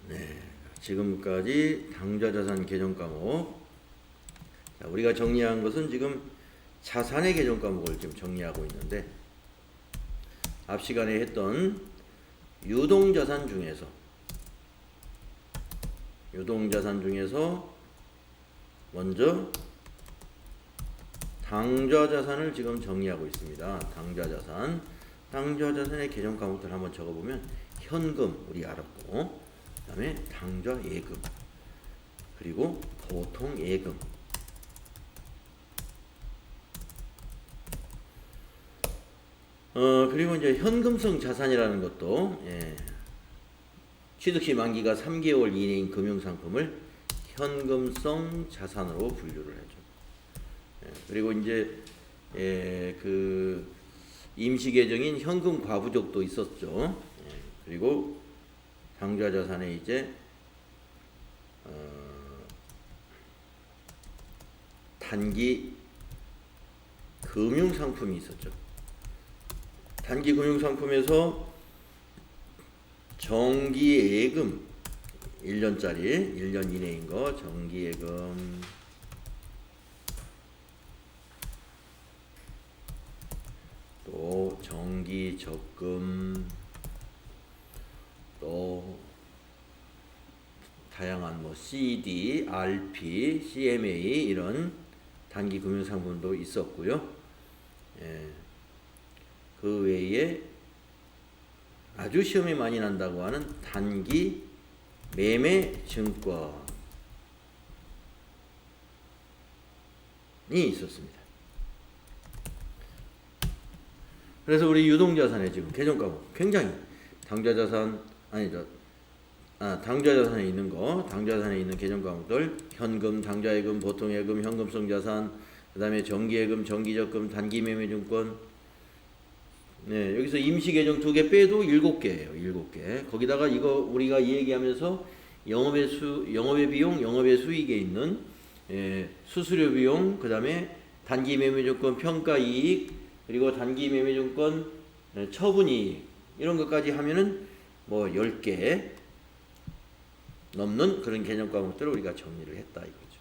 네, 지금까지 당좌자산 개정 과목. 자, 우리가 정리한 것은 지금 자산의 개정 과목을 지금 정리하고 있는데, 앞 시간에 했던 유동자산 중에서 먼저 당좌자산을 지금 정리하고 있습니다. 당좌자산의 개정 과목들 한번 적어보면 현금 우리 알았고, 그 다음에 당좌예금, 그리고 보통예금, 그리고 이제 현금성 자산이라는 것도, 취득시 만기가 3개월 이내인 금융상품을 현금성 자산으로 분류를 해줘. 그리고 이제 그 임시 개정인 현금 과부족도 있었죠. 그리고 당좌자산에 이제 단기 금융상품이 있었죠. 단기 금융상품에서 정기예금 1년짜리, 1년 이내인 거 정기예금, 또 정기적금, 또 다양한 뭐 CD, RP, CMA 이런 단기 금융상품도 있었고요. 그 외에 아주 시험이 많이 난다고 하는 단기 매매 증권이 있었습니다. 그래서 우리 유동자산의 지금 개정 과목 굉장히 당좌자산에 있는 거, 당좌자산에 있는 개정 과목들, 현금, 당좌예금, 보통예금, 현금성 자산, 그 다음에 정기예금, 정기적금, 단기 매매 증권. 네, 여기서 임시 개정 2개 빼도 7개예요. 7개. 거기다가 이거 우리가 얘기하면서 영업의 비용, 영업의 수익에 있는 수수료 비용, 그 다음에 단기 매매 증권 평가 이익, 그리고 단기 매매 증권 처분 이익, 이런 것까지 하면은 뭐 10개 넘는 그런 개념 과목들을 우리가 정리를 했다 이거죠.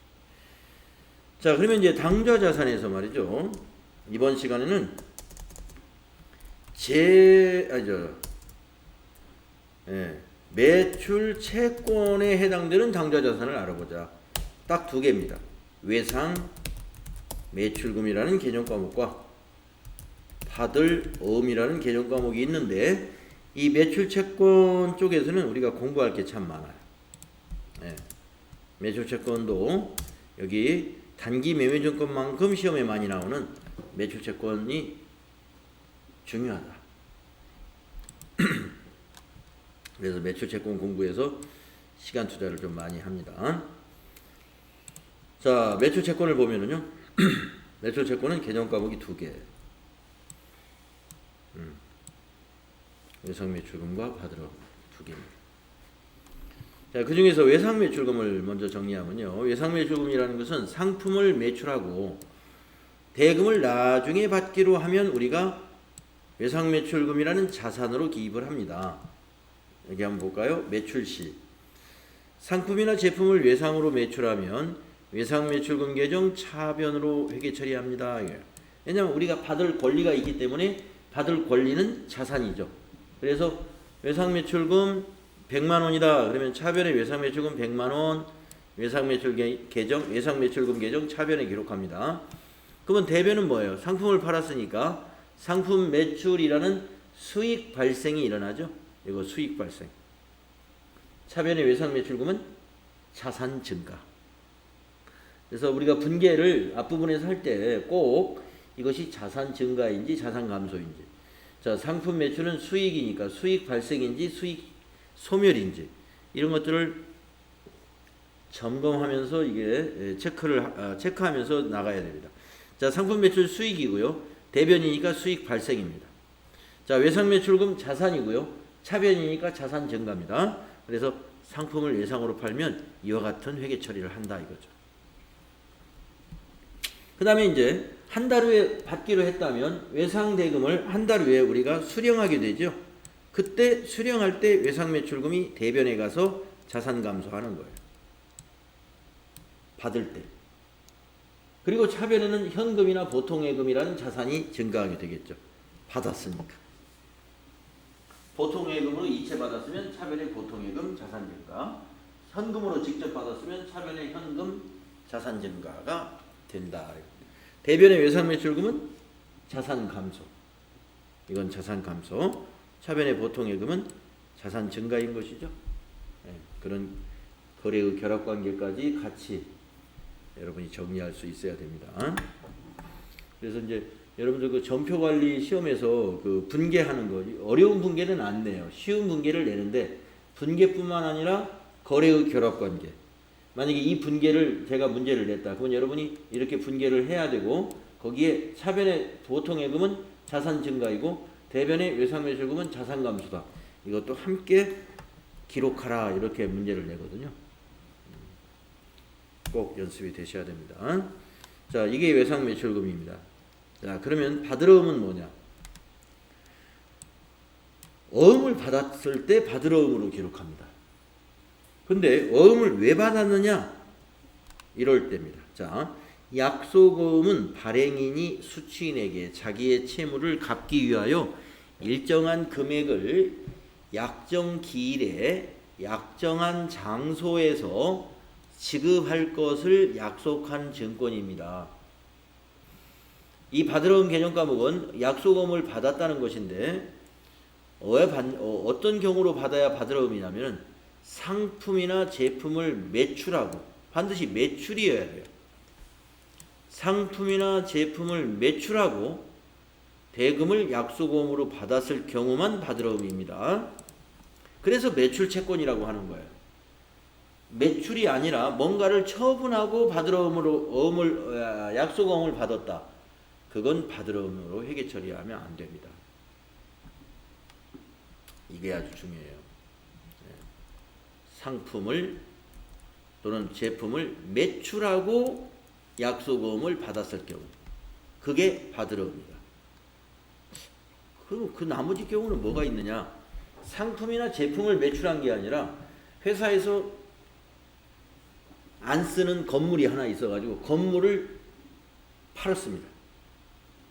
자, 그러면 이제 당좌자산에서 말이죠. 이번 시간에는 매출 채권에 해당되는 당좌자산을 알아보자. 딱 2개입니다. 외상 매출금이라는 개념 과목과 받을 어음이라는 개념 과목이 있는데, 이 매출 채권 쪽에서는 우리가 공부할 게 참 많아요. 매출 채권도 여기 단기 매매 증권만큼 시험에 많이 나오는 매출 채권이 중요하다. 그래서 매출 채권 공부에서 시간 투자를 좀 많이 합니다. 자, 매출 채권을 보면은요, 매출 채권은 개정 과목이 2개. 외상 매출금과 받으러 2개입니다. 자, 그 중에서 외상 매출금을 먼저 정리하면요, 외상 매출금이라는 것은 상품을 매출하고 대금을 나중에 받기로 하면 우리가 외상 매출금이라는 자산으로 기입을 합니다. 여기 한번 볼까요? 매출시. 상품이나 제품을 외상으로 매출하면 외상 매출금 개정 차변으로 회계 처리합니다. 왜냐하면 우리가 받을 권리가 있기 때문에 받을 권리는 자산이죠. 그래서 외상 매출금 100만 원이다. 그러면 차변에 외상 매출금 100만 원, 외상 매출금 개정 차변에 기록합니다. 그러면 대변은 뭐예요? 상품을 팔았으니까 상품 매출이라는 수익 발생이 일어나죠. 이거 수익 발생. 차변의 외상 매출금은 자산 증가. 그래서 우리가 분계를 앞부분에서 할 때 꼭 이것이 자산 증가인지 자산 감소인지, 자, 상품 매출은 수익이니까 수익 발생인지 수익 소멸인지 이런 것들을 점검하면서 이게 체크하면서 나가야 됩니다. 자, 상품 매출 수익이고요. 대변이니까 수익 발생입니다. 자, 외상 매출금 자산이고요. 차변이니까 자산 증가입니다. 그래서 상품을 외상으로 팔면 이와 같은 회계 처리를 한다 이거죠. 그 다음에 이제 한 달 후에 받기로 했다면 외상 대금을 한 달 후에 우리가 수령하게 되죠. 그때 수령할 때 외상 매출금이 대변에 가서 자산 감소하는 거예요. 받을 때. 그리고 차변에는 현금이나 보통예금이라는 자산이 증가하게 되겠죠. 받았으니까. 보통예금으로 이체 받았으면 차변의 보통예금 자산 증가, 현금으로 직접 받았으면 차변의 현금 자산 증가가 된다. 대변의 외상매출금은 자산 감소. 이건 자산 감소. 차변의 보통예금은 자산 증가인 것이죠. 그런 거래의 결합관계까지 같이 여러분이 정리할 수 있어야 됩니다. 그래서 이제 여러분들 그 전표관리 시험에서 그 분계하는 거 어려운 분계는 안 내요. 쉬운 분계를 내는데 분계뿐만 아니라 거래의 결합관계. 만약에 이 분계를 제가 문제를 냈다. 그러면 여러분이 이렇게 분계를 해야 되고 거기에 차변의 보통예금은 자산 증가이고 대변의 외상매출금은 자산 감소다. 이것도 함께 기록하라 이렇게 문제를 내거든요. 꼭 연습이 되셔야 됩니다. 자, 이게 외상매출금입니다. 자, 그러면 받으러움은 뭐냐? 어음을 받았을 때 받으러움으로 기록합니다. 근데 어음을 왜 받았느냐? 이럴 때입니다. 자, 약속어음은 발행인이 수취인에게 자기의 채무를 갚기 위하여 일정한 금액을 약정 기일에 약정한 장소에서 지급할 것을 약속한 증권입니다. 이 받으러움 개념 과목은 약속어음을 받았다는 것인데 어떤 경우로 받아야 받으러움이냐면 상품이나 제품을 매출하고 반드시 매출이어야 돼요. 상품이나 제품을 매출하고 대금을 약속어음으로 받았을 경우만 받으러움입니다. 그래서 매출 채권이라고 하는 거예요. 매출이 아니라 뭔가를 처분하고 받으러움으로 약속어음을 받았다. 그건 받으러움으로 회계 처리하면 안 됩니다. 이게 아주 중요해요. 상품을 또는 제품을 매출하고 약속어음을 받았을 경우 그게 받으러움이다. 그럼 그 나머지 경우는 뭐가 있느냐? 상품이나 제품을 매출한 게 아니라 회사에서 안 쓰는 건물이 하나 있어가지고 건물을 팔았습니다.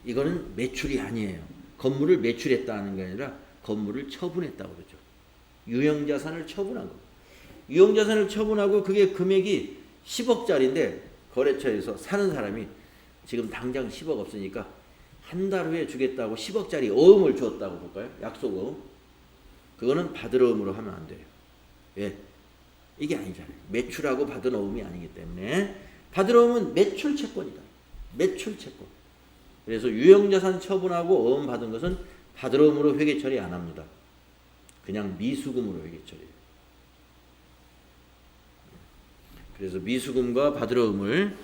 이거는 매출이 아니에요. 건물을 매출했다는 게 아니라 건물을 처분했다고 그러죠. 유형자산을 처분한 거예요. 유형자산을 처분하고 그게 금액이 10억짜리인데 거래처에서 사는 사람이 지금 당장 10억 없으니까 한 달 후에 주겠다고 10억짜리 어음을 줬다고 볼까요? 약속어음. 그거는 받으러움으로 하면 안 돼요. 왜? 이게 아니잖아요. 매출하고 받은 어음이 아니기 때문에 받으러움은 매출 채권이다. 매출 채권. 그래서 유형자산 처분하고 어음 받은 것은 받으러움으로 회계 처리 안 합니다. 그냥 미수금으로 회계 처리해요. 그래서 미수금과 받으러움을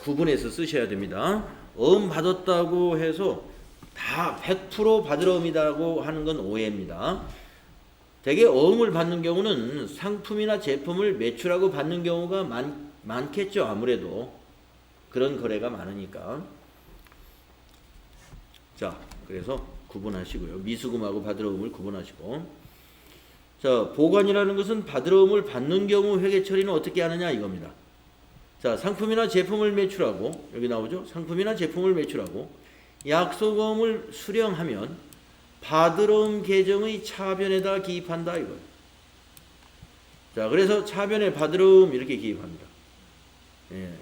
구분해서 쓰셔야 됩니다. 어음 받았다고 해서 다 100% 받으러움이라고 하는 건 오해입니다. 대개 어음을 받는 경우는 상품이나 제품을 매출하고 받는 경우가 많겠죠. 아무래도 그런 거래가 많으니까. 자, 그래서 구분하시고요. 미수금하고 받으러움을 구분하시고. 자, 보관이라는 것은 받으러움을 받는 경우 회계 처리는 어떻게 하느냐 이겁니다. 자, 상품이나 제품을 매출하고 여기 나오죠. 상품이나 제품을 매출하고 약속어음을 수령하면 받으러움 계정의 차변에다 기입한다 이거예요. 자, 그래서 차변에 받으러움 이렇게 기입합니다. 예.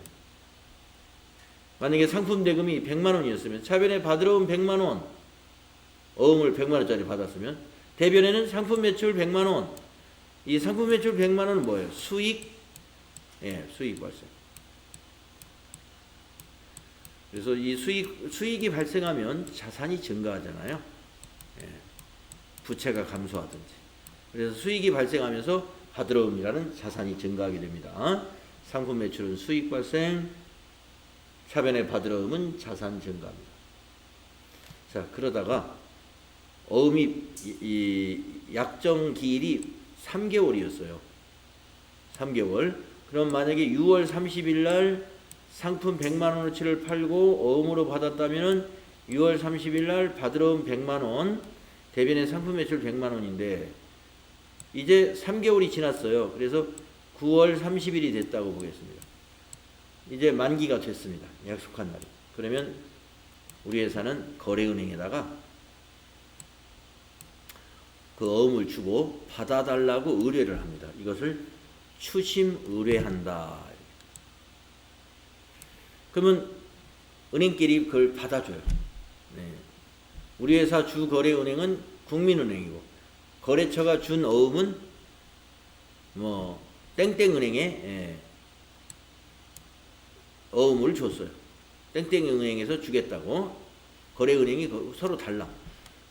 만약에 상품 대금이 100만 원이었으면 차변에 받으러움 100만 원, 어음을 100만 원짜리 받았으면 대변에는 상품 매출 100만 원. 이 상품 매출 100만 원은 뭐예요? 수익. 예, 수익 발생. 그래서 이 수익이 발생하면 자산이 증가하잖아요. 예, 부채가 감소하든지. 그래서 수익이 발생하면서 받으러움이라는 자산이 증가하게 됩니다. 상품 매출은 수익 발생, 차변의 받으러움은 자산 증가입니다. 자, 그러다가 어음이 이 약정 기일이 3개월이었어요. 3개월. 그럼 만약에 6월 30일 날 상품 100만 원어치를 팔고 어음으로 받았다면은 6월 30일 날 받으러움 100만 원, 대변의 상품 매출 100만 원인데 이제 3개월이 지났어요. 그래서 9월 30일이 됐다고 보겠습니다. 이제 만기가 됐습니다. 약속한 날이. 그러면 우리 회사는 거래은행에다가 그 어음을 주고 받아달라고 의뢰를 합니다. 이것을 추심 의뢰한다. 그러면 은행끼리 그걸 받아줘요. 네. 우리 회사 주 거래은행은 국민은행이고, 거래처가 준 어음은 뭐 땡땡은행에 어음을 줬어요. 땡땡은행에서 주겠다고. 거래은행이 서로 달라.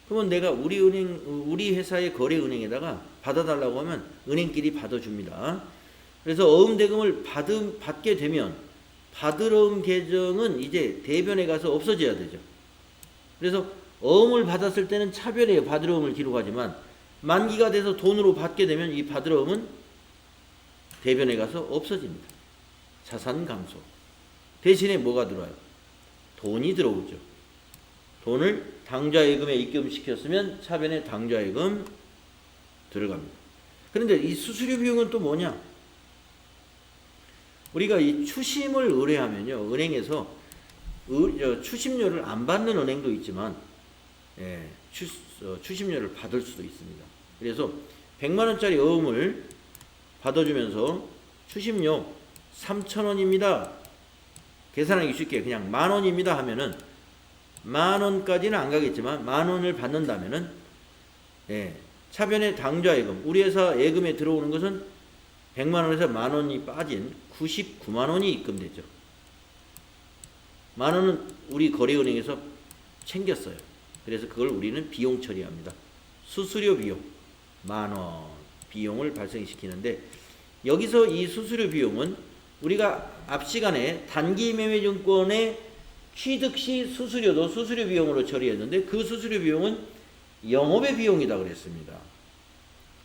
그러면 내가 우리 회사의 거래은행에다가 받아달라고 하면 은행끼리 받아줍니다. 그래서 어음 대금을 받게 되면 받으러음 계정은 이제 대변에 가서 없어져야 되죠. 그래서 어음을 받았을 때는 차별에 받으러음을 기록하지만 만기가 돼서 돈으로 받게 되면 이 받으러음은 대변에 가서 없어집니다. 자산 감소. 대신에 뭐가 들어와요? 돈이 들어오죠. 돈을 당좌예금에 입금시켰으면 차변에 당좌예금 들어갑니다. 그런데 이 수수료 비용은 또 뭐냐? 우리가 이 추심을 의뢰하면요, 은행에서 추심료를 안 받는 은행도 있지만 추심료를 받을 수도 있습니다. 그래서 100만 원짜리 어음을 받아주면서 추심료 3,000원입니다. 계산하기 쉽게 그냥 10,000원입니다 하면은 10,000원까지는 안 가겠지만 10,000원을 받는다면은 차변의 당좌예금, 우리 회사 예금에 들어오는 것은 100만 원에서 10,000원이 빠진 99만 원이 입금되죠. 10,000원은 우리 거래은행에서 챙겼어요. 그래서 그걸 우리는 비용 처리합니다. 수수료 비용 10,000원 비용을 발생시키는데, 여기서 이 수수료 비용은 우리가 앞 시간에 단기매매증권의 취득시 수수료도 수수료 비용으로 처리했는데, 그 수수료 비용은 영업의 비용이다 그랬습니다.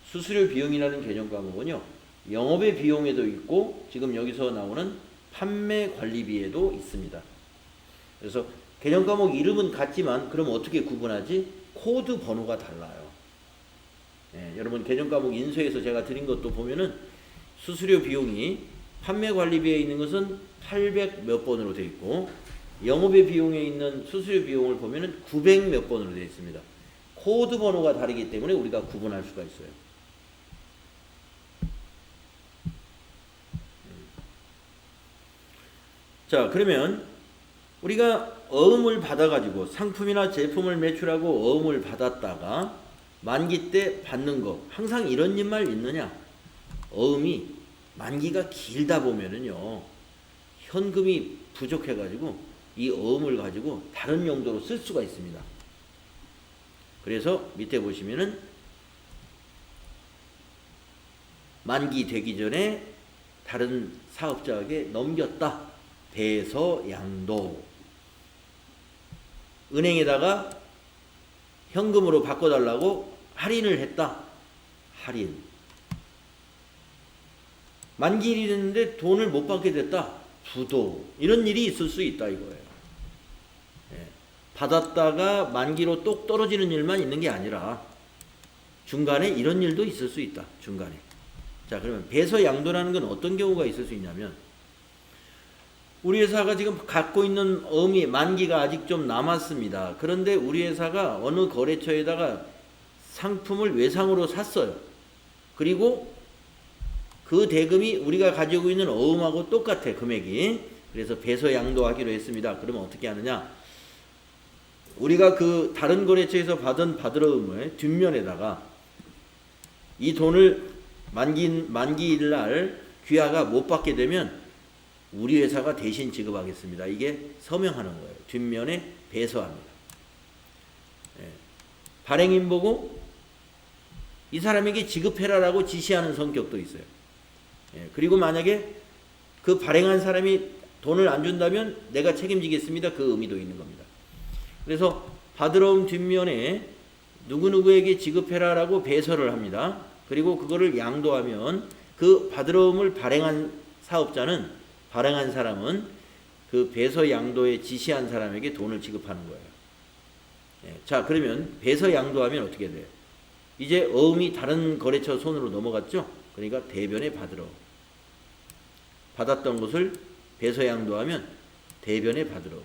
수수료 비용이라는 개념 과목은요, 영업의 비용에도 있고 지금 여기서 나오는 판매 관리비에도 있습니다. 그래서 개념 과목 이름은 같지만 그럼 어떻게 구분하지? 코드 번호가 달라요. 여러분 개념 과목 인수에서 제가 드린 것도 보면은 수수료 비용이 판매 관리비에 있는 것은 800 몇 번으로 되어 있고, 영업의 비용에 있는 수수료 비용을 보면은 900 몇 번으로 되어 있습니다. 코드 번호가 다르기 때문에 우리가 구분할 수가 있어요. 자, 그러면 우리가 어음을 받아가지고 상품이나 제품을 매출하고 어음을 받았다가 만기 때 받는 거, 항상 이런 일만 있느냐? 어음이 만기가 길다 보면은요, 현금이 부족해가지고 이 어음을 가지고 다른 용도로 쓸 수가 있습니다. 그래서 밑에 보시면은 만기 되기 전에 다른 사업자에게 넘겼다. 배서양도. 은행에다가 현금으로 바꿔달라고 할인을 했다. 할인. 만기일이 됐는데 돈을 못 받게 됐다. 부도. 이런 일이 있을 수 있다 이거예요. 받았다가 만기로 똑 떨어지는 일만 있는 게 아니라 중간에 이런 일도 있을 수 있다. 중간에. 자, 그러면 배서양도라는 건 어떤 경우가 있을 수 있냐면, 우리 회사가 지금 갖고 있는 어음이 만기가 아직 좀 남았습니다. 그런데 우리 회사가 어느 거래처에다가 상품을 외상으로 샀어요. 그리고 그 대금이 우리가 가지고 있는 어음하고 똑같아, 금액이. 그래서 배서양도하기로 했습니다. 그러면 어떻게 하느냐? 우리가 그 다른 거래처에서 받은 받으러음을 뒷면에다가 이 돈을 만기일날 귀하가 못 받게 되면 우리 회사가 대신 지급하겠습니다. 이게 서명하는 거예요. 뒷면에 배서합니다. 발행인 보고 이 사람에게 지급해라라고 지시하는 성격도 있어요. 그리고 만약에 그 발행한 사람이 돈을 안 준다면 내가 책임지겠습니다. 그 의미도 있는 겁니다. 그래서 받으러온 뒷면에 누구누구에게 지급해라라고 배서를 합니다. 그리고 그거를 양도하면 그 받으러옴을 발행한 사람은 그 배서 양도에 지시한 사람에게 돈을 지급하는 거예요. 자, 그러면 배서 양도하면 어떻게 돼요? 이제 어음이 다른 거래처 손으로 넘어갔죠. 그러니까 대변에 받으러. 받았던 것을 배서양도하면 대변에 받으러.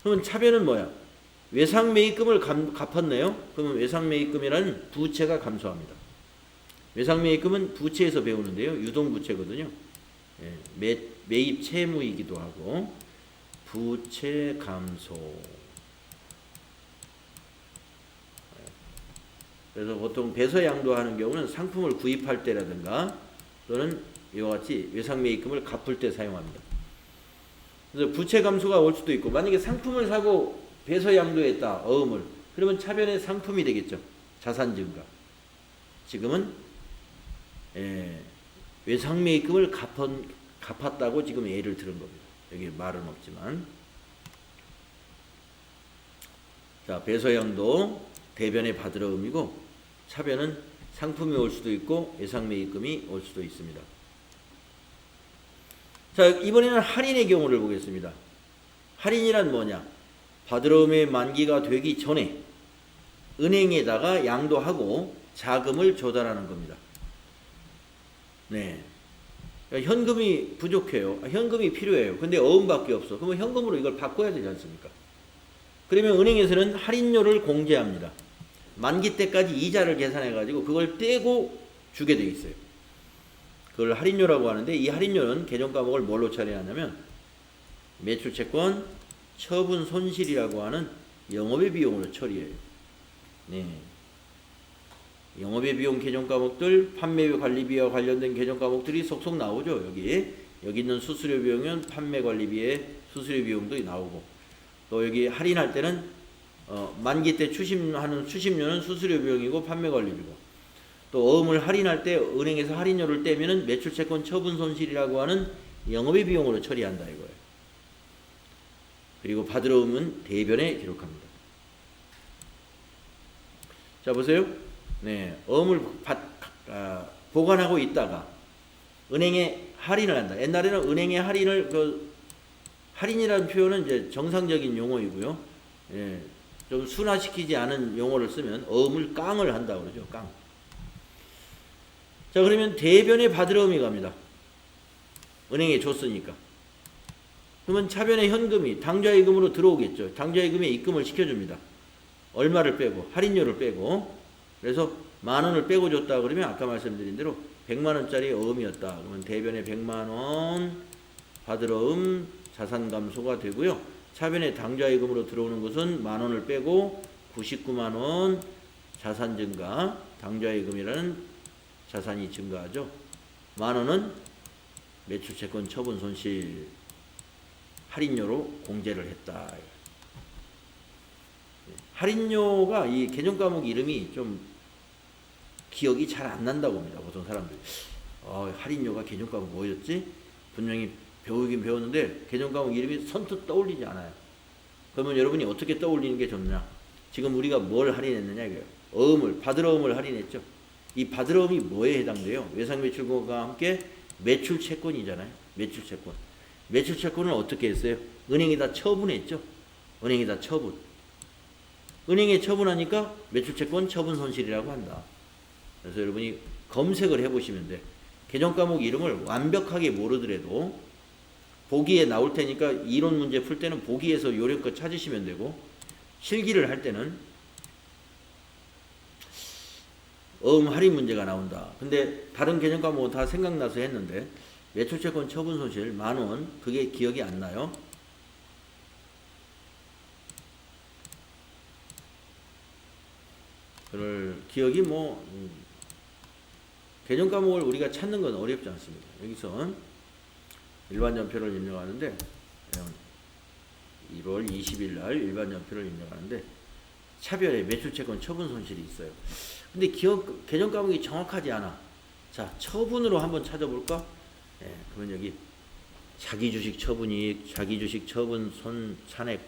그러면 차변은 뭐야? 외상매입금을 갚았네요. 그러면 외상매입금이라는 부채가 감소합니다. 외상매입금은 부채에서 배우는데요. 유동부채거든요. 매입 채무이기도 하고 부채 감소. 그래서 보통 배서양도하는 경우는 상품을 구입할 때라든가 또는 이와 같이 외상매입금을 갚을 때 사용합니다. 그래서 부채 감소가 올 수도 있고, 만약에 상품을 사고 배서양도했다, 어음을, 그러면 차변의 상품이 되겠죠. 자산 증가. 지금은 외상매입금을 갚았다고 지금 예를 들은 겁니다. 여기 말은 없지만. 자, 배서양도 대변에 받으러 음이고, 차변은 상품이 올 수도 있고 외상매입금이 올 수도 있습니다. 자, 이번에는 할인의 경우를 보겠습니다. 할인이란 뭐냐? 받으러 음의 만기가 되기 전에 은행에다가 양도하고 자금을 조달하는 겁니다. 네. 현금이 부족해요. 현금이 필요해요. 근데 어음밖에 없어. 그러면 현금으로 이걸 바꿔야 되지 않습니까? 그러면 은행에서는 할인료를 공제합니다. 만기 때까지 이자를 계산해 가지고 그걸 떼고 주게 돼 있어요. 그걸 할인료라고 하는데, 이 할인료는 개정 과목을 뭘로 처리하냐면 매출채권 처분 손실이라고 하는 영업의 비용으로 처리해요. 네. 영업의 비용 개정 과목들, 판매 관리비와 관련된 개정 과목들이 속속 나오죠. 여기 있는 수수료 비용은 판매 관리비에 수수료 비용도 나오고, 또 여기 할인할 때는 만기 때 추심하는 추심료는 수수료 비용이고 판매 관리비고, 또 어음을 할인할 때 은행에서 할인료를 떼면은 매출채권 처분 손실이라고 하는 영업의 비용으로 처리한다 이거예요. 그리고 받으러 음은 대변에 기록합니다. 자, 보세요. 네, 어음을 보관하고 있다가 은행에 할인을 한다. 옛날에는 은행에 할인을 할인이라는 표현은 이제 정상적인 용어이고요. 좀 순화시키지 않은 용어를 쓰면 어음을 깡을 한다고 그러죠. 깡. 자, 그러면 대변에 받으러 음이 갑니다. 은행에 줬으니까. 그러면 차변에 현금이 당좌예금으로 들어오겠죠. 당좌예금에 입금을 시켜줍니다. 얼마를 빼고, 할인료를 빼고. 그래서 10,000원을 빼고 줬다 그러면 아까 말씀드린 대로 100만원짜리 어음이었다. 그러면 대변에 100만원 받으러 음 자산 감소가 되고요. 차변에 당좌예금으로 들어오는 것은 10,000원을 빼고 99만원 자산 증가, 당좌예금이라는 자산이 증가하죠. 10,000원은 매출채권 처분 손실 할인료로 공제를 했다. 할인료가 이 개정 과목 이름이 좀 기억이 잘 안 난다고 합니다. 보통 사람들이. 할인료가 개정 과목 뭐였지? 분명히 배우긴 배웠는데 개정 과목 이름이 선뜻 떠올리지 않아요. 그러면 여러분이 어떻게 떠올리는 게 좋냐? 지금 우리가 뭘 할인했느냐 이거예요. 어음을, 받으러 음을 할인했죠. 이 받으러 음이 뭐에 해당돼요? 외상매출금과 함께 매출채권이잖아요. 매출채권. 매출채권을 어떻게 했어요? 은행에다 처분했죠. 은행에다 처분. 은행에 처분하니까 매출채권 처분 손실이라고 한다. 그래서 여러분이 검색을 해보시면 돼. 개정 과목 이름을 완벽하게 모르더라도 보기에 나올 테니까 이론 문제 풀 때는 보기에서 요령껏 찾으시면 되고, 실기를 할 때는 어음 할인 문제가 나온다. 근데 다른 개정 과목은 다 생각나서 했는데 매출채권 처분 손실 10,000원 그게 기억이 안 나요. 그럴 기억이 개정 과목을 우리가 찾는 건 어렵지 않습니다. 여기서 일반전표를 입력하는데 1월 20일 날 일반전표를 입력하는데 차별에 매출채권 처분 손실이 있어요. 근데 개정 과목이 정확하지 않아. 자, 처분으로 한번 찾아볼까? 그러면 여기 자기주식 처분이익, 자기주식 처분 찬액,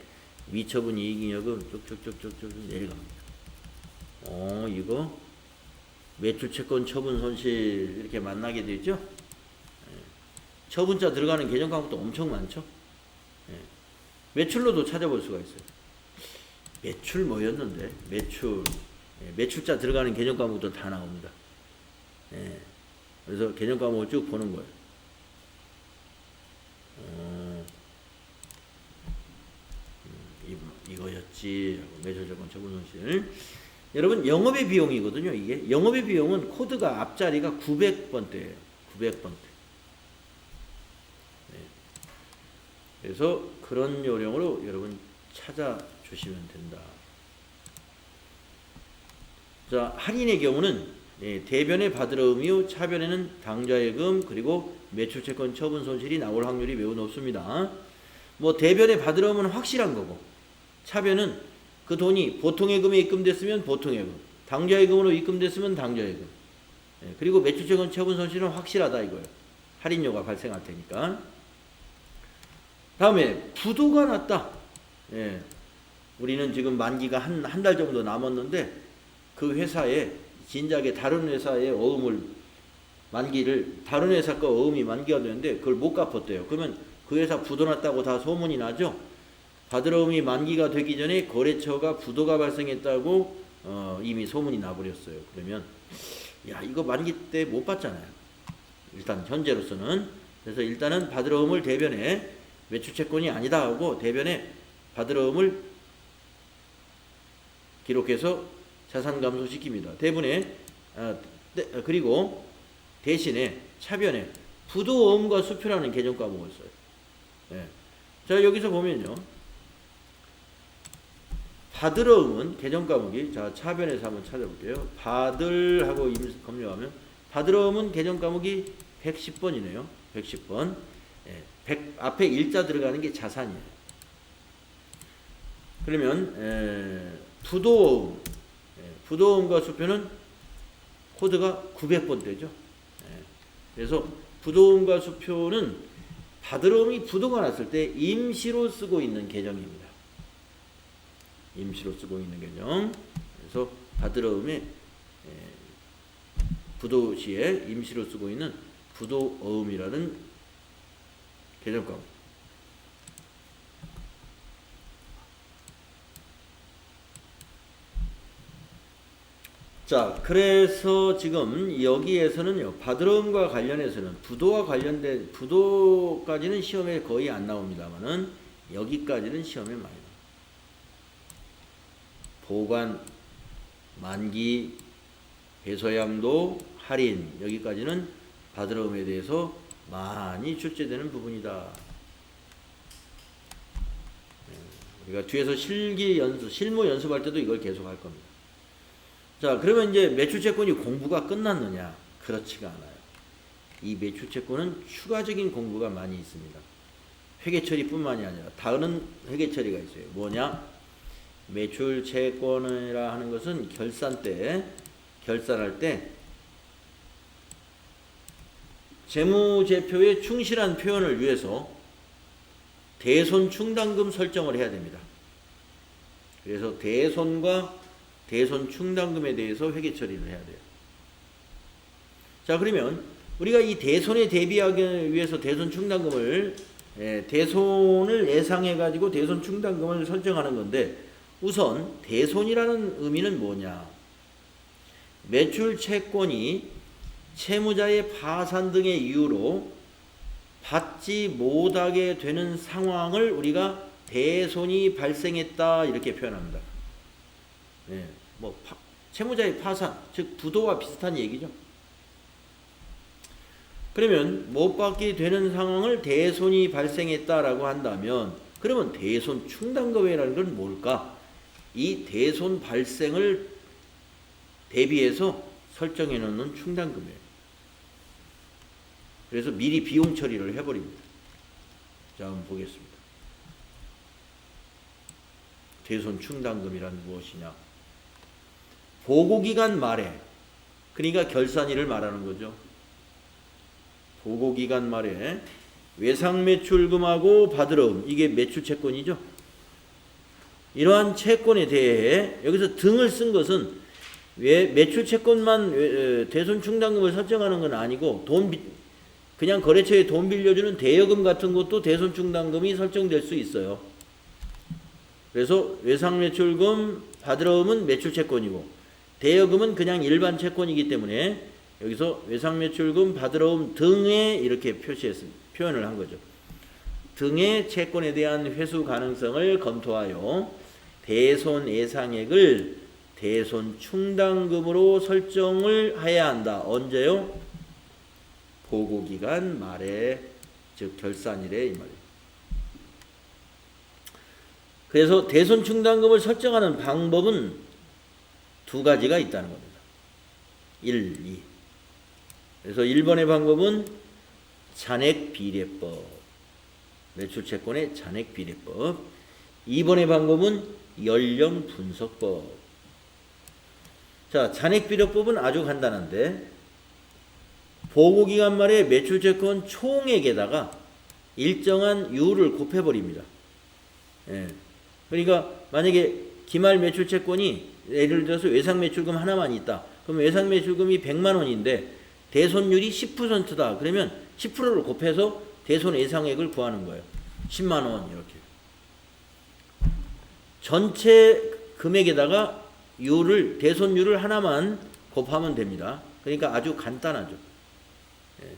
미처분 이익잉여금 쭉쭉쭉쭉 내려갑니다. 이거 매출채권 처분 손실 이렇게 만나게 되죠. 처분자 들어가는 개정 과목도 엄청 많죠. 매출로도 찾아볼 수가 있어요. 매출 뭐였는데? 매출 매출자 들어가는 개념 과목도 다 나옵니다. 예. 그래서 개념 과목을 쭉 보는 거예요. 이거였지. 매출자권 처분손실. 여러분 영업의 비용이거든요. 이게 영업의 비용은 코드가 앞자리가 900번대예요. 900번대. 네. 그래서 그런 요령으로 여러분 찾아주시면 된다. 자, 할인의 경우는 대변에 받으러 의무, 차변에는 당좌예금 그리고 매출채권 처분 손실이 나올 확률이 매우 높습니다. 뭐 대변에 받으러 의무는 확실한 거고, 차변은 그 돈이 보통예금에 입금됐으면 보통예금, 당좌예금으로 입금됐으면 당좌예금. 그리고 매출채권 처분 손실은 확실하다 이거예요. 할인료가 발생할 테니까. 다음에 부도가 났다. 우리는 지금 만기가 한 달 정도 남았는데 그 회사에 진작에 다른 회사의 어음을 만기를 다른 회사 거 어음이 만기가 되는데 그걸 못 갚았대요. 그러면 그 회사 부도 났다고 다 소문이 나죠. 받으러 어음이 만기가 되기 전에 거래처가 부도가 발생했다고 이미 소문이 나버렸어요. 그러면 야 이거 만기 때 못 받잖아요. 일단 현재로서는. 그래서 일단은 받으러 어음을 대변에 매출채권이 아니다 하고 대변에 받으러 어음을 기록해서 자산 감소시킵니다. 대분에 그리고 대신에 차변에 부도어음과 수표라는 개정 과목을 써요. 예. 자 여기서 보면요. 받으러음은 개정 과목이 자 차변에서 한번 찾아볼게요. 받을 하고 검색하면 받으러음은 개정 과목이 110번이네요. 110번. 예. 100, 앞에 일자 들어가는 게 자산이에요. 그러면 부도어음 부도음과 수표는 코드가 900번대죠. 그래서 부도음과 수표는 받으러음이 부도가 났을 때 임시로 쓰고 있는 계정입니다. 임시로 쓰고 있는 계정. 그래서 받으러음에 부도 시에 임시로 쓰고 있는 부도어음이라는 계정 과목. 자, 그래서 지금 여기에서는요, 받으러음과 관련해서는 부도와 관련된, 부도까지는 시험에 거의 안 나옵니다만은 여기까지는 시험에 많이 나와요. 보관, 만기, 배서양도, 할인, 여기까지는 받으러음에 대해서 많이 출제되는 부분이다. 우리가 뒤에서 실무 연습할 때도 이걸 계속 할 겁니다. 자, 그러면 이제 매출채권이 공부가 끝났느냐? 그렇지가 않아요. 이 매출채권은 추가적인 공부가 많이 있습니다. 회계처리뿐만이 아니라 다른 회계처리가 있어요. 뭐냐? 매출채권이라 하는 것은 결산할 때 재무제표에 충실한 표현을 위해서 대손충당금 설정을 해야 됩니다. 그래서 대손과 대손 충당금에 대해서 회계 처리를 해야 돼요. 자, 그러면 우리가 이 대손에 대비하기 위해서 대손 충당금을 대손을 예상해 가지고 대손 충당금을 설정하는 건데, 우선 대손이라는 의미는 뭐냐? 매출 채권이 채무자의 파산 등의 이유로 받지 못하게 되는 상황을 우리가 대손이 발생했다 이렇게 표현합니다. 채무자의 파산, 즉 부도와 비슷한 얘기죠. 그러면 못 받게 되는 상황을 대손이 발생했다라고 한다면, 그러면 대손 충당금이라는 건 뭘까? 이 대손 발생을 대비해서 설정해 놓는 충당금이에요. 그래서 미리 비용 처리를 해버립니다. 자, 한번 보겠습니다. 대손 충당금이란 무엇이냐? 보고기간 말에, 그러니까 결산일을 말하는 거죠. 보고기간 말에 외상매출금하고 받으러음, 이게 매출채권이죠. 이러한 채권에 대해 여기서 등을 쓴 것은 왜 매출채권만 대손충당금을 설정하는 건 아니고, 그냥 거래처에 돈 빌려주는 대여금 같은 것도 대손충당금이 설정될 수 있어요. 그래서 외상매출금, 받으러음은 매출채권이고, 대여금은 그냥 일반 채권이기 때문에 여기서 외상매출금 받으러 온 등에 이렇게 표현을 한 거죠. 등의 채권에 대한 회수 가능성을 검토하여 대손예상액을 대손충당금으로 설정을 해야 한다. 언제요? 보고기간 말에, 즉 결산일에 이 말이에요. 그래서 대손충당금을 설정하는 방법은 두 가지가 있다는 겁니다. 1, 2. 그래서 1번의 방법은 잔액비례법, 매출채권의 잔액비례법. 2번의 방법은 연령분석법. 자, 잔액비례법은 아주 간단한데 보고기간 말에 매출채권 총액에다가 일정한 유를 곱해버립니다. 예. 그러니까 만약에 기말 매출채권이 예를 들어서 외상매출금 하나만 있다. 그럼 외상매출금이 100만 원인데 대손율이 10%다. 그러면 10%를 곱해서 대손 예상액을 구하는 거예요. 10만 원 이렇게. 전체 금액에다가 대손율을 하나만 곱하면 됩니다. 그러니까 아주 간단하죠. 예.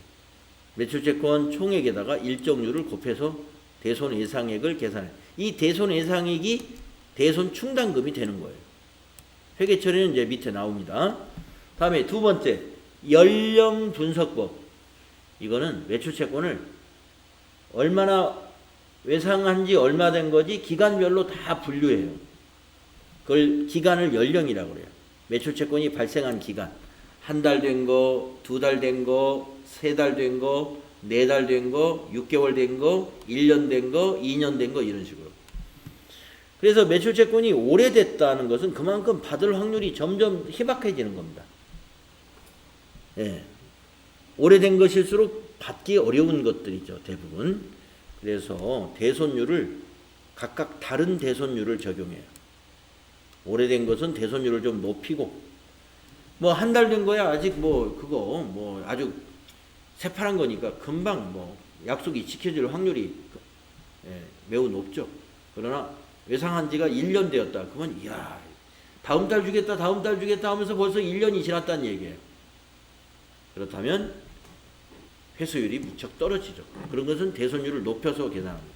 매출채권 총액에다가 일정률을 곱해서 대손 예상액을 계산해. 이 대손 예상액이 대손 충당금이 되는 거예요. 회계 처리는 이제 밑에 나옵니다. 다음에 두 번째, 연령 분석법. 이거는 매출채권을 얼마나 외상한지 얼마 된 거지 기간별로 다 분류해요. 그걸 기간을 연령이라고 그래요. 매출채권이 발생한 기간. 한 달 된 거, 두 달 된 거, 세 달 된 거, 네 달 된 거, 6개월 된 거, 1년 된 거, 2년 된 거 이런 식으로. 그래서 매출채권이 오래됐다는 것은 그만큼 받을 확률이 점점 희박해지는 겁니다. 예. 오래된 것일수록 받기 어려운 것들이죠, 대부분. 그래서 대손율을 각각 다른 대손율을 적용해요. 오래된 것은 대손율을 좀 높이고, 뭐 한 달 된 거야 아직 그거 아주 새파란 거니까 금방 약속이 지켜질 확률이 매우 높죠. 그러나 외상한 지가 1년 되었다. 그러면 이야, 다음 달 주겠다 하면서 벌써 1년이 지났다는 얘기예요. 그렇다면 회수율이 무척 떨어지죠. 그런 것은 대손율을 높여서 계산합니다.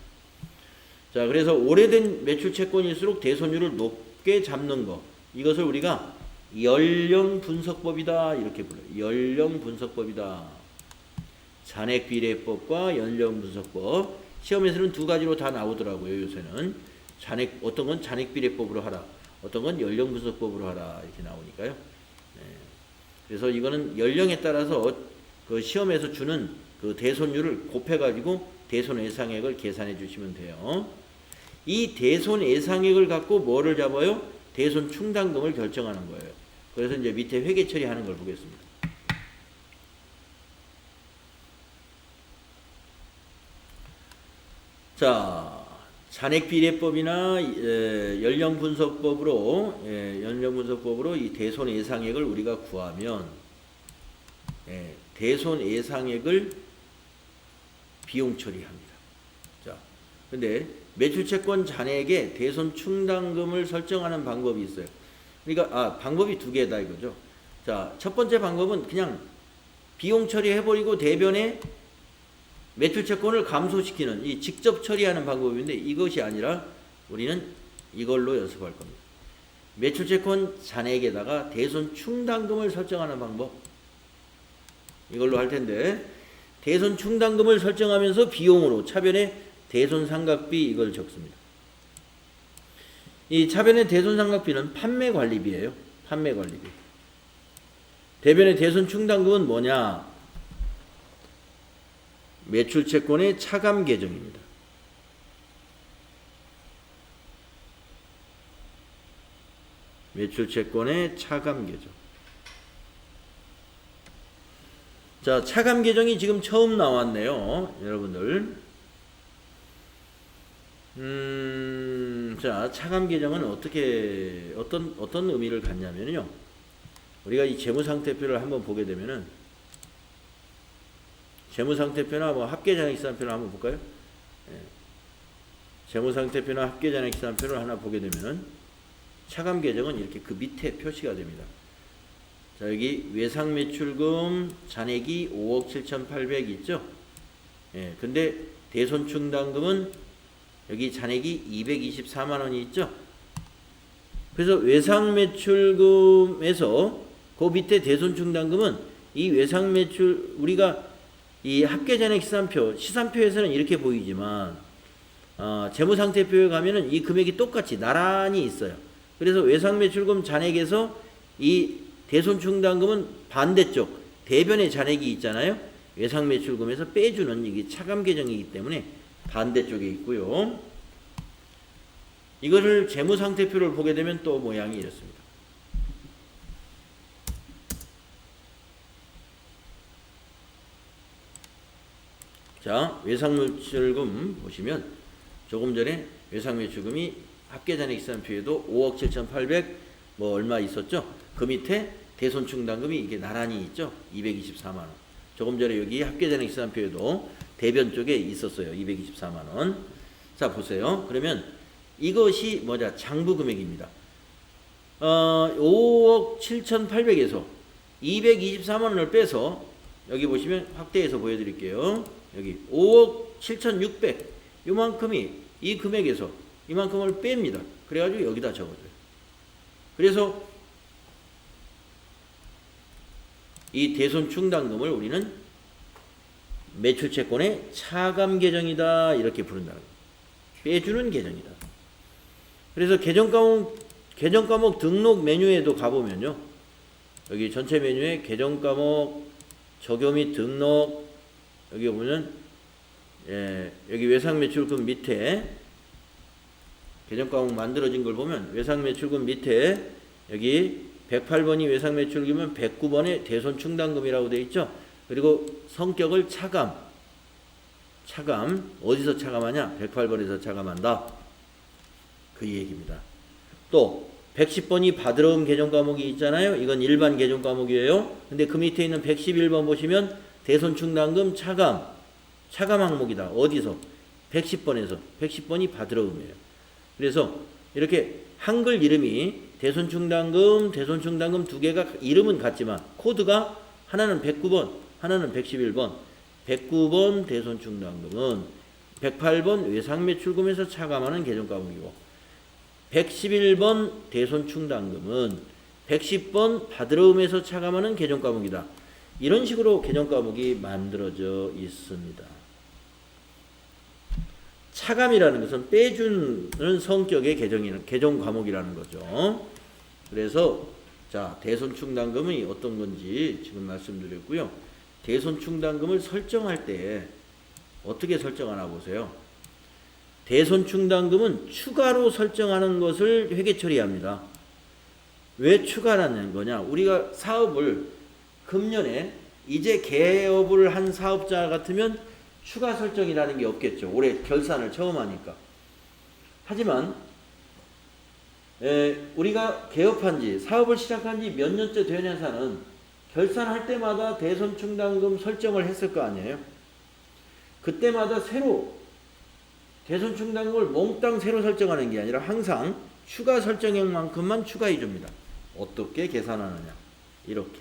자, 그래서 오래된 매출 채권일수록 대손율을 높게 잡는 것, 이것을 우리가 연령분석법이다 이렇게 불러요. 연령분석법이다. 잔액비례법과 연령분석법. 시험에서는 두 가지로 다 나오더라고요. 요새는 어떤 건 잔액비례법으로 하라, 어떤 건 연령분석법으로 하라 이렇게 나오니까요. 네. 그래서 이거는 연령에 따라서 그 시험에서 주는 그 대손율을 곱해가지고 대손 예상액을 계산해 주시면 돼요. 이 대손 예상액을 갖고 뭐를 잡아요? 대손 충당금을 결정하는 거예요. 그래서 이제 밑에 회계 처리하는 걸 보겠습니다. 자, 잔액비례법이나 연령분석법으로 이 대손 예상액을 우리가 구하면 대손 예상액을 비용 처리합니다. 자, 근데 매출채권 잔액에 대손 충당금을 설정하는 방법이 있어요. 그러니까 방법이 두 개다 이거죠. 자, 첫 번째 방법은 그냥 비용 처리해버리고 대변에 매출채권을 감소시키는 이 직접 처리하는 방법인데, 이것이 아니라 우리는 이걸로 연습할 겁니다. 매출채권 잔액에다가 대손 충당금을 설정하는 방법, 이걸로 할 텐데, 대손 충당금을 설정하면서 비용으로 차변에 대손 상각비 이걸 적습니다. 이 차변의 대손 상각비는 판매 관리비예요. 판매 관리비. 대변의 대손 충당금은 뭐냐? 매출채권의 차감 계정입니다. 매출채권의 차감 계정. 자, 차감 계정이 지금 처음 나왔네요, 여러분들. 자, 차감 계정은 어떤 의미를 갖냐면요. 우리가 이 재무상태표를 한번 보게 되면은, 재무상태표나 합계잔액시산표를 한번 볼까요? 재무상태표나 합계잔액시산표를 하나 보게 되면은 차감 계정은 이렇게 그 밑에 표시가 됩니다. 자, 여기 외상 매출금 잔액이 5억 7,800 있죠? 예, 근데 대손충당금은 여기 잔액이 224만 원이 있죠? 그래서 외상 매출금에서 그 밑에 대손충당금은 이 외상 매출, 우리가 이 합계잔액 시산표에서는 이렇게 보이지만 재무상태표에 가면은 이 금액이 똑같이 나란히 있어요. 그래서 외상 매출금 잔액에서 이 대손충당금은 반대쪽 대변의 잔액이 있잖아요. 외상 매출금에서 빼주는 이게 차감 계정이기 때문에 반대쪽에 있고요. 이거를 재무상태표를 보게 되면 또 모양이 이렇습니다. 자, 외상매출금 보시면 조금 전에 외상매출금이 합계잔액시산표에도 5억 7,800 뭐 얼마 있었죠? 그 밑에 대손충당금이 이게 나란히 있죠? 224만 원. 조금 전에 여기 합계잔액시산표에도 대변 쪽에 있었어요. 224만 원. 자, 보세요. 그러면 이것이 뭐냐? 장부금액입니다. 5억 7,800에서 224만 원을 빼서 여기 보시면 확대해서 보여드릴게요. 여기 5억 7,600 요만큼이 이 금액에서 이만큼을 뺍니다. 그래가지고 여기다 적어줘요. 그래서 이 대손충당금을 우리는 매출채권의 차감 계정이다 이렇게 부른다는 거예요. 빼주는 계정이다. 그래서 계정 과목 등록 메뉴에도 가보면요. 여기 전체 메뉴에 계정 과목 적용 및 등록 여기 보면 여기 외상매출금 밑에 계정 과목 만들어진 걸 보면 외상매출금 밑에 여기 108번이 외상매출금이면 109번에 대손충당금이라고 되어 있죠. 그리고 성격을 차감 어디서 차감하냐? 108번에서 차감한다. 그 얘기입니다. 또 110번이 받으러온 계정 과목이 있잖아요. 이건 일반 계정 과목이에요. 근데 그 밑에 있는 111번 보시면 대손충당금 차감 항목이다. 어디서? 110번에서. 110번이 받으러옴이에요. 그래서 이렇게 한글 이름이 대손충당금 두 개가 이름은 같지만 코드가 하나는 109번, 하나는 111번. 109번 대손충당금은 108번 외상매출금에서 차감하는 계정 과목이고 111번 대손충당금은 110번 받으러움에서 차감하는 계정 과목이다. 이런 식으로 계정 과목이 만들어져 있습니다. 차감이라는 것은 빼주는 성격의 계정 과목이라는 거죠. 그래서 자, 대손충당금이 어떤 건지 지금 말씀드렸고요. 대손충당금을 설정할 때 어떻게 설정하나 보세요. 대손충당금은 추가로 설정하는 것을 회계 처리합니다. 왜 추가라는 거냐? 우리가 사업을 금년에 이제 개업을 한 사업자 같으면 추가 설정이라는 게 없겠죠. 올해 결산을 처음 하니까. 하지만 우리가 개업한 지 사업을 시작한 지 몇 년째 된 회사는 결산할 때마다 대손충당금 설정을 했을 거 아니에요. 그때마다 새로 대손충당금을 몽땅 새로 설정하는 게 아니라 항상 추가 설정액만큼만 추가해 줍니다. 어떻게 계산하느냐? 이렇게.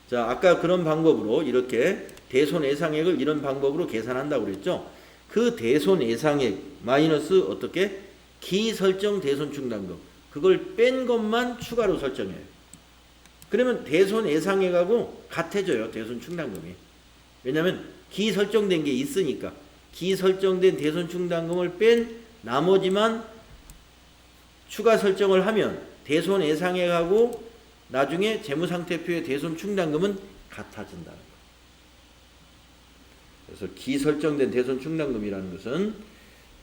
자, 아까 그런 방법으로 이렇게 대손예상액을 이런 방법으로 계산한다고 그랬죠. 그 대손예상액 마이너스 어떻게? 기설정 대손충당금. 그걸 뺀 것만 추가로 설정해요. 그러면 대손예상액하고 같아져요. 대손충당금이. 왜냐하면 기설정된 게 있으니까. 기설정된 대손충당금을 뺀 나머지만 추가 설정을 하면 대손예상액하고 나중에 재무상태표의 대손충당금은 같아진다는 거예요. 그래서 기설정된 대손충당금이라는 것은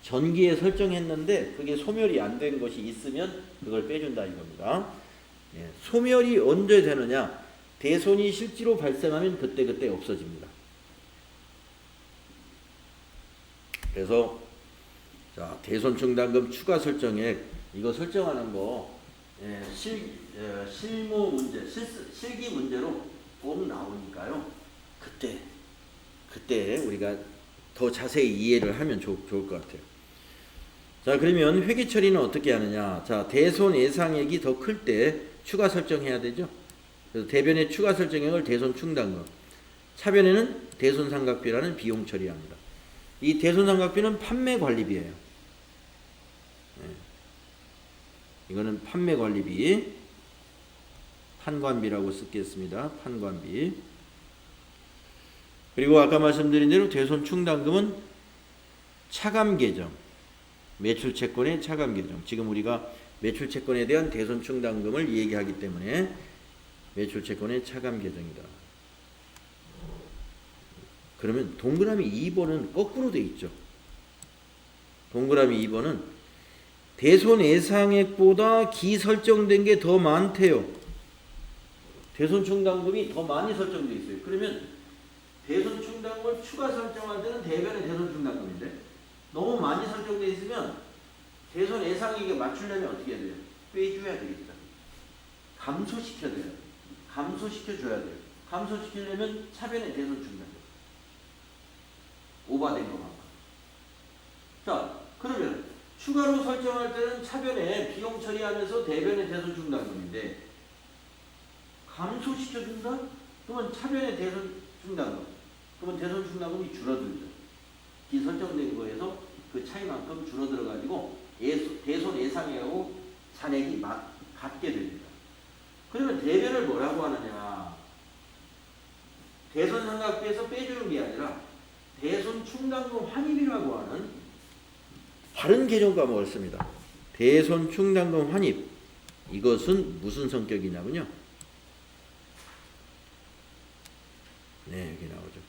전기에 설정했는데 그게 소멸이 안 된 것이 있으면 그걸 빼준다 이겁니다. 소멸이 언제 되느냐? 대손이 실제로 발생하면 그때 없어집니다. 그래서 자, 대손충당금 추가 설정액 이거 설정하는 거 실무 문제, 실기 문제로 꼭 나오니까요. 그때 우리가 더 자세히 이해를 하면 좋을 것 같아요. 자, 그러면 회계 처리는 어떻게 하느냐? 자, 대손 예상액이 더 클 때 추가 설정해야 되죠. 그래서 대변의 추가 설정액을 대손 충당금, 차변에는 대손 상각비라는 비용 처리합니다. 이 대손 상각비는 판매 관리비예요. 이거는 판매 관리비, 판관비라고 쓰겠습니다. 판관비. 그리고 아까 말씀드린 대로 대손 충당금은 차감 계정, 매출 채권의 차감 계정. 지금 우리가 매출 채권에 대한 대손 충당금을 얘기하기 때문에 매출 채권의 차감 계정이다. 그러면 동그라미 2번은 거꾸로 돼 있죠. 동그라미 2번은 대손 예상액보다 기 설정된 게 더 많대요. 대손 충당금이 더 많이 설정돼 있어요. 그러면 대손 충당금을 추가 설정할 때는 대변의 대손 충당금인데 너무 많이 설정돼 있으면 대손 예상액에 맞추려면 어떻게 해야 돼요? 빼줘야 되겠죠. 감소시켜야 돼요. 감소시켜줘야 돼요. 감소시키려면 차변의 대손 충당금. 오버된 것만큼. 자, 그러면 추가로 설정할 때는 차변에 비용 처리하면서 대변의 대손 충당금인데 감소시켜준다? 그러면 차변의 대손 충당금. 그러면 대손 충당금이 줄어들죠. 기 설정된 거에서 그 차이만큼 줄어들어가지고 대손 예상액하고 잔액이 같게 됩니다. 그러면 대변을 뭐라고 하느냐? 대손 상각비에서 빼주는 게 아니라 대손 충당금 환입이라고 하는 다른 개정 과목을 씁니다. 대손 충당금 환입. 이것은 무슨 성격이냐면요. 네, 여기 나오죠.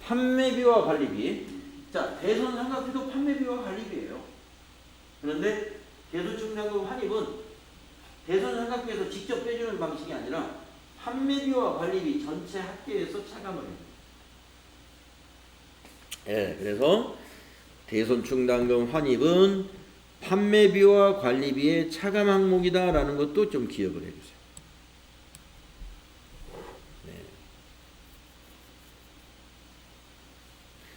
판매비와 관리비. 자, 대손 상각비도 판매비와 관리비예요. 그런데 대손 충당금 환입은 대손 상각비에서 직접 빼주는 방식이 아니라 판매비와 관리비 전체 합계해서 차감을 해요. 예, 그래서 대손 충당금 환입은 판매비와 관리비의 차감 항목이다라는 것도 좀 기억을 해주세요. 네.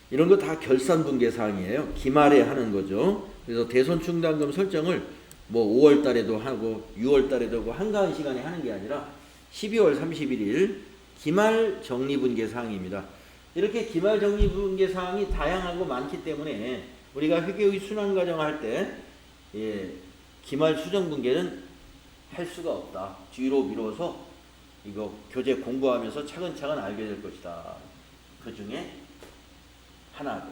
이런 거 다 결산분계 사항이에요. 기말에 하는 거죠. 그래서 대손 충당금 설정을 뭐 5월 달에도 하고 6월 달에도 하고 한가한 시간에 하는 게 아니라 12월 31일 기말 정리분계 사항입니다. 이렇게 기말 정리분계 사항이 다양하고 많기 때문에 우리가 회계의 순환 과정 할 때 기말 수정분계는 할 수가 없다. 뒤로 미뤄서 이거 교재 공부하면서 차근차근 알게 될 것이다. 그 중에 하나고.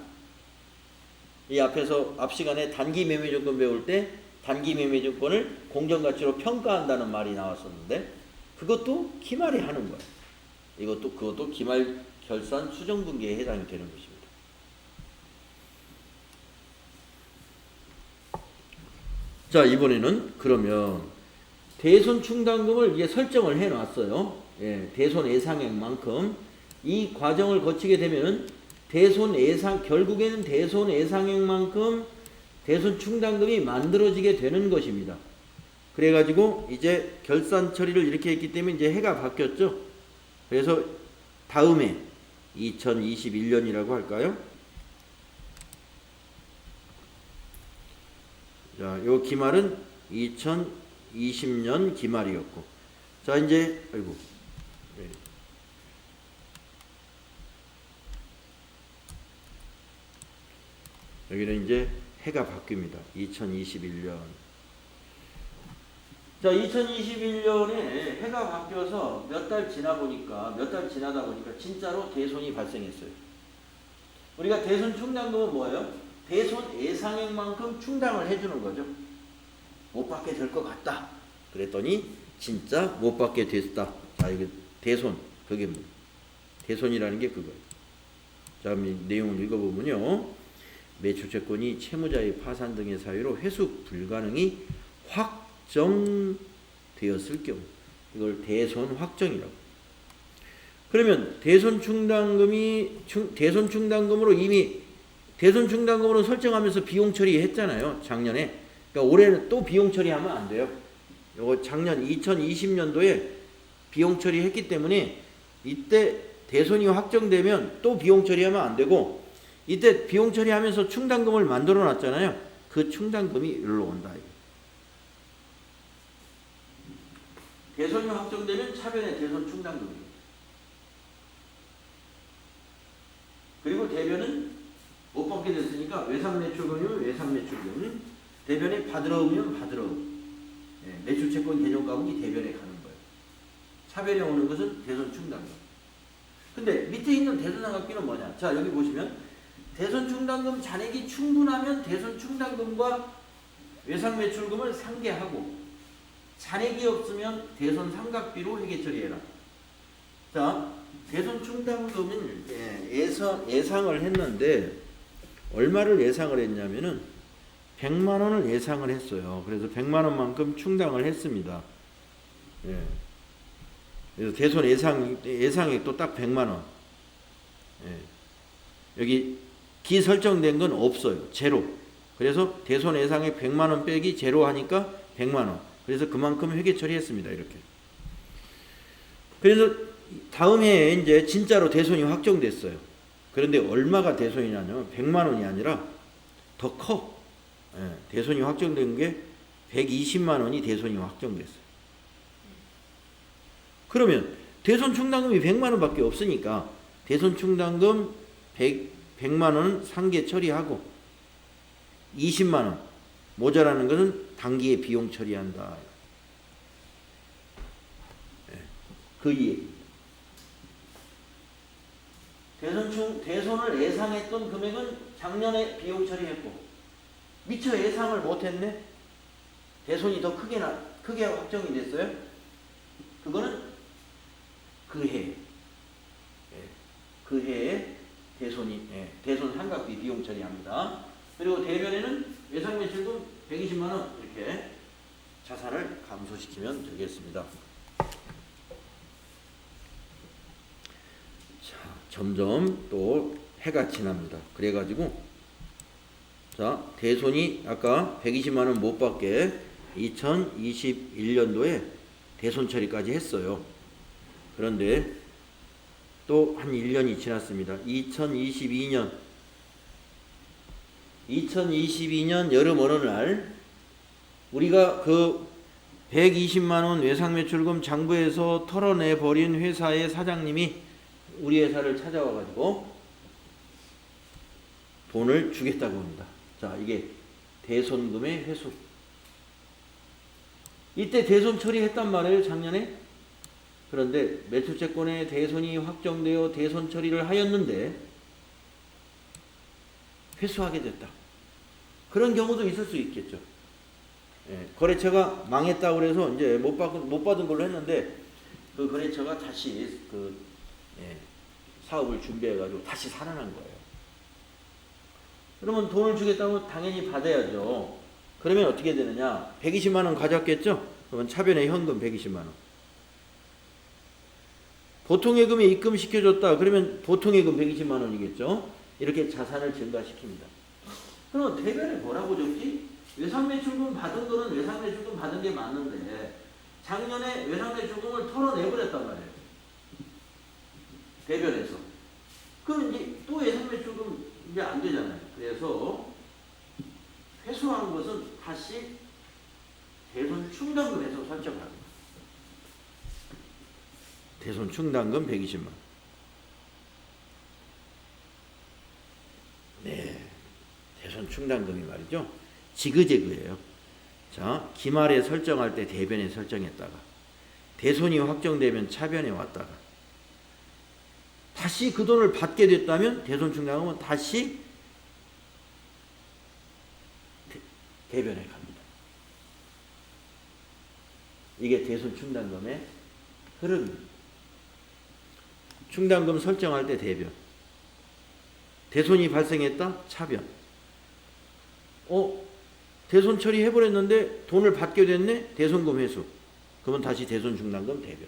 이 앞에서 앞 시간에 단기 매매증권 배울 때 단기 매매증권을 공정가치로 평가한다는 말이 나왔었는데 그것도 기말에 하는 거예요. 그것도 기말 결산 수정분계에 해당이 되는 것입니다. 자, 이번에는 그러면 대손 충당금을 이제 설정을 해 놨어요. 예, 대손 예상액만큼. 이 과정을 거치게 되면은 결국에는 대손 예상액만큼 대손 충당금이 만들어지게 되는 것입니다. 그래가지고 이제 결산 처리를 이렇게 했기 때문에 이제 해가 바뀌었죠. 그래서 다음에 2021년이라고 할까요? 자, 요 기말은 2020년 기말이었고. 자, 이제 아이고. 네. 여기는 이제 해가 바뀝니다. 2021년. 자, 2021년에 해가 바뀌어서 몇 달 지나다 보니까 진짜로 대손이 발생했어요. 우리가 대손 충당금은 뭐예요? 대손 예상액만큼 충당을 해주는 거죠. 못 받게 될 것 같다. 그랬더니 진짜 못 받게 됐다. 자, 이게 대손. 그게 뭐? 대손이라는 게 그거예요. 자, 내용을 읽어보면요. 매출채권이 채무자의 파산 등의 사유로 회수 불가능이 확정되었을 경우 이걸 대손 확정이라고. 그러면 대손 충당금으로 이미 대손 충당금으로 설정하면서 비용 처리했잖아요. 작년에. 그러니까 올해는 또 비용 처리하면 안 돼요. 요거 작년 2020년도에 비용 처리했기 때문에 이때 대손이 확정되면 또 비용 처리하면 안 되고 이때 비용 처리하면서 충당금을 만들어 놨잖아요. 그 충당금이 일로 온다. 대손이 확정되면 차변의 대손 충당금입니다. 그리고 대변은 못 받게 됐으니까 외상매출금이면 외상매출금, 대변에 받으러오면 받으러오. 예, 매출채권 개정가액이 대변에 가는 거예요. 차변에 오는 것은 대손 충당금. 근데 밑에 있는 대손상각비는 뭐냐? 자, 여기 보시면 대손 충당금 잔액이 충분하면 대손 충당금과 외상매출금을 상계하고, 잔액이 없으면 대손 상각비로 회계 처리해라. 자, 대손 충당금은 예상을 했는데 얼마를 예상을 했냐면은 100만 원을 예상을 했어요. 그래서 100만 원만큼 충당을 했습니다. 예. 그래서 대손 예상액도 딱 100만 원. 예. 여기 기 설정된 건 없어요. 제로. 그래서 대손 예상액 100만 원 빼기 제로 하니까 100만 원. 그래서 그만큼 회계 처리했습니다. 이렇게. 그래서 다음 해에 이제 진짜로 대손이 확정됐어요. 그런데 얼마가 대손이냐면 100만 원이 아니라 더 커. 예, 대손이 확정된 게 120만 원이 대손이 확정됐어요. 그러면 대손 충당금이 100만 원밖에 없으니까 대손 충당금 100만 원은 상계 처리하고 20만 원 모자라는 것은 단기에 비용 처리한다. 예, 그 이해. 대손을 예상했던 금액은 작년에 비용 처리했고 미처 예상을 못했네. 대손이 더 크게 확정이 됐어요. 그거는 그 해, 그 해에 대손 상각비 비용 처리합니다. 그리고 대변에는 외상매출금 120만 원 이렇게 자산을 감소시키면 되겠습니다. 점점 또 해가 지납니다. 그래가지고 자, 대손이 아까 120만 원 못 받게 2021년도에 대손 처리까지 했어요. 그런데 또 한 1년이 지났습니다. 2022년 여름 어느 날 우리가 그 120만 원 외상매출금 장부에서 털어내버린 회사의 사장님이 우리 회사를 찾아와 가지고 돈을 주겠다고 합니다. 자, 이게 대손금의 회수. 이때 대손 처리했단 말이에요, 작년에. 그런데 매출채권의 대손이 확정되어 대손 처리를 하였는데 회수하게 됐다. 그런 경우도 있을 수 있겠죠. 예, 거래처가 망했다고 그래서 이제 못 받은 걸로 했는데 그 거래처가 다시 사업을 준비해가지고 다시 살아난 거예요. 그러면 돈을 주겠다고 당연히 받아야죠. 그러면 어떻게 되느냐? 120만 원 가져왔겠죠? 그러면 차변에 현금 120만 원. 보통예금에 입금시켜줬다. 그러면 보통예금 120만 원이겠죠? 이렇게 자산을 증가시킵니다. 그럼 대변에 뭐라고 적지? 외상매출금 받은 거는 외상매출금 받은 게 맞는데 작년에 외상매출금을 털어내버렸단 말이에요. 대변에서. 그럼 이제 또 외상매출금 이제 안 되잖아요. 그래서 회수한 것은 다시 대손 충당금에서 설정합니다. 대손 충당금 120만. 네, 대손 충당금이 말이죠. 지그재그예요. 자, 기말에 설정할 때 대변에 설정했다가 대손이 확정되면 차변에 왔다가 다시 그 돈을 받게 됐다면 대손 충당금은 다시 대변에 갑니다. 이게 대손 충당금의 흐름입니다. 충당금 설정할 때 대변. 대손이 발생했다? 차변. 대손 처리해버렸는데 돈을 받게 됐네? 대손금 회수. 그러면 다시 대손 충당금 대변.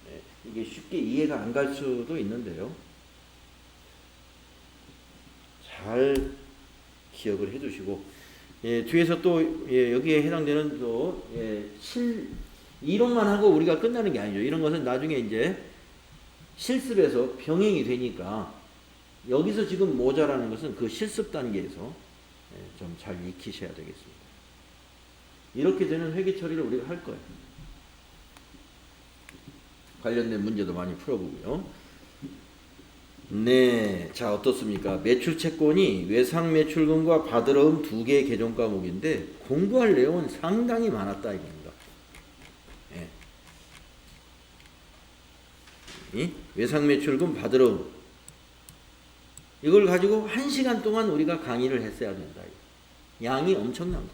네, 이게 쉽게 이해가 안 갈 수도 있는데요. 잘 기억을 해두시고, 뒤에서 또 여기에 해당되는 또 이론만 하고 우리가 끝나는 게 아니죠. 이런 것은 나중에 이제 실습에서 병행이 되니까 여기서 지금 모자라는 것은 그 실습 단계에서 좀 잘 익히셔야 되겠습니다. 이렇게 되는 회계 처리를 우리가 할 거예요. 관련된 문제도 많이 풀어보고요. 네, 자 어떻습니까? 매출채권이 외상매출금과 받으러움 두 개의 개정 과목인데 공부할 내용은 상당히 많았다 이겁니다. 네. 이 외상매출금 받으러움 이걸 가지고 1시간 동안 우리가 강의를 했어야 된다. 양이 엄청난 거.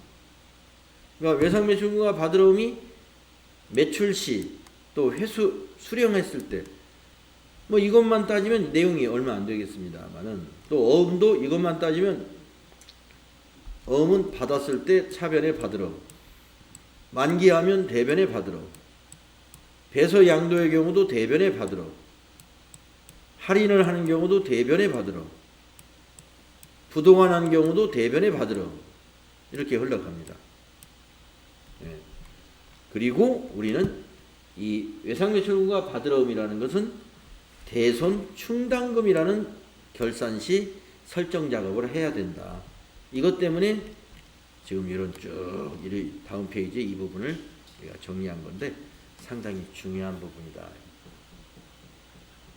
그러니까 외상매출금과 받으러움이 매출시 또 회수 수령했을 때 뭐 이것만 따지면 내용이 얼마 안 되겠습니다만은 또 어음도 이것만 따지면 어음은 받았을 때 차변에 받으러 만기하면 대변에 받으러 배서 양도의 경우도 대변에 받으러 할인을 하는 경우도 대변에 받으러 부동환 한 경우도 대변에 받으러 이렇게 흘러갑니다. 예. 그리고 우리는 이 외상매출금과 받으러움이라는 것은 대손 충당금이라는 결산시 설정 작업을 해야 된다. 이것 때문에 지금 이런 쭉 다음 페이지 이 부분을 우리가 정리한 건데 상당히 중요한 부분이다.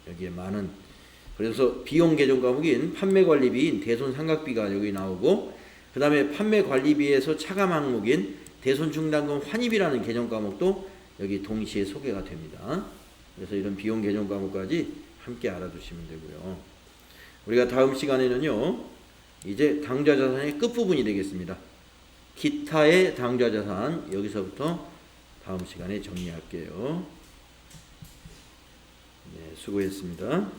여기에 많은 그래서 비용 계정 과목인 판매관리비인 대손상각비가 여기 나오고 그 다음에 판매관리비에서 차감 항목인 대손충당금 환입이라는 계정 과목도 여기 동시에 소개가 됩니다. 그래서 이런 비용 계정 과목까지 함께 알아두시면 되고요. 우리가 다음 시간에는요. 이제 당좌자산의 끝부분이 되겠습니다. 기타의 당좌자산 여기서부터 다음 시간에 정리할게요. 네, 수고했습니다.